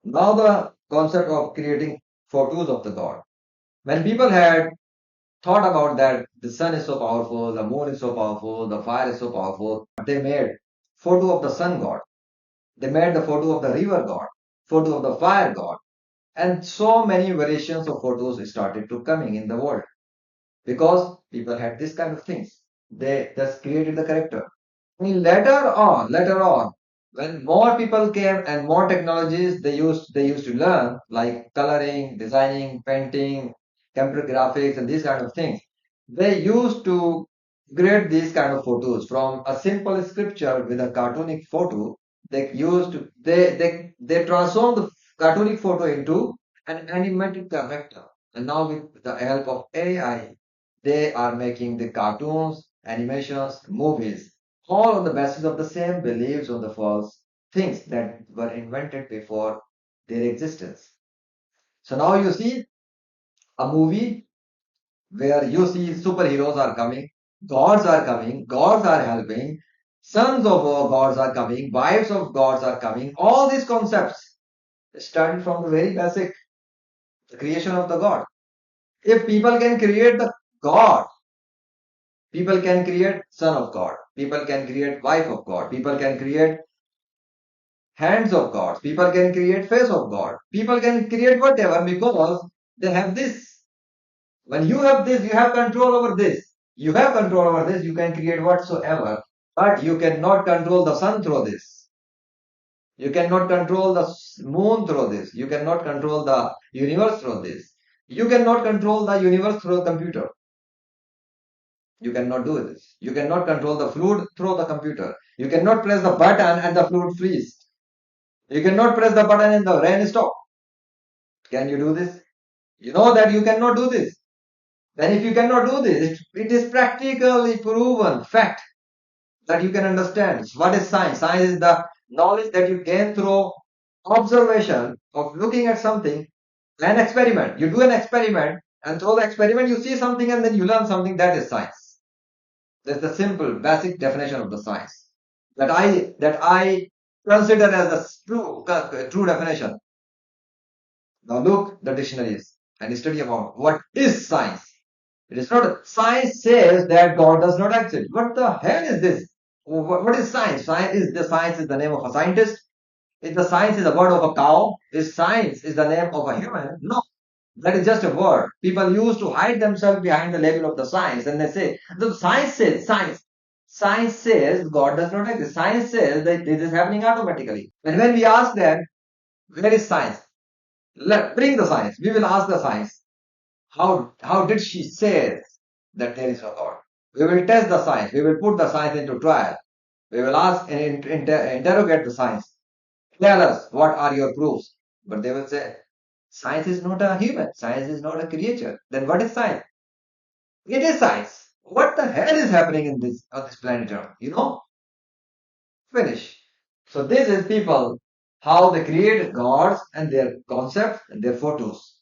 Now the concept of creating photos of the god. When people had thought about that the sun is so powerful, the moon is so powerful, the fire is so powerful, they made photo of the sun god. They made the photo of the river god, photo of the fire god, and so many variations of photos started to coming in the world because people had this kind of things. They just created the character. Later on, when more people came and more technologies they used to learn like coloring, designing, painting, computer graphics, and these kind of things. They used to create these kind of photos from a simple scripture with a cartoonic photo. They transformed the cartoonic photo into an animated character. And now with the help of AI, they are making the cartoons, animations, movies all on the basis of the same beliefs on the false things that were invented before their existence. So now you see a movie where you see superheroes are coming, gods are helping, sons of gods are coming, wives of gods are coming. All these concepts started from the very basic the creation of the god. If people can create the god, people can create son of God, people can create wife of God, people can create hands of God. People can create face of God. People can create whatever because they have this. When you have this, you have control over this. You have control over this, you can create whatsoever. But you cannot control the sun through this. You cannot control the moon through this. You cannot control the universe through this. You cannot control the universe through a computer. You cannot do this. You cannot control the fluid through the computer. You cannot press the button and the fluid freeze. You cannot press the button and the rain stop. Can you do this? You know that you cannot do this. Then if you cannot do this, it is practically proven fact that you can understand. What is science? Science is the knowledge that you gain through observation of looking at something, an experiment. You do an experiment and through the experiment you see something and then you learn something. That is science. That's the simple basic definition of the science that I consider as the true definition. Now look the dictionaries and study about what is science. It is not science says that God does not exist. What the hell is this? What is science? Science is the name of a scientist. If the science is the word of a cow, is science is the name of a human? No, that is just a word. People used to hide themselves behind the label of the science, and they say the science says science. Science says God does not exist. Science says that this is happening automatically. And when we ask them, where is science? Bring the science. We will ask the science. How did she say that there is no God? We will test the science. We will put the science into trial. We will ask and interrogate the science. Tell us what are your proofs. But they will say, science is not a human. Science is not a creature. Then what is science? It is science. What the hell is happening in this on this planet Earth? Finish. So this is people how they create gods and their concepts and their photos.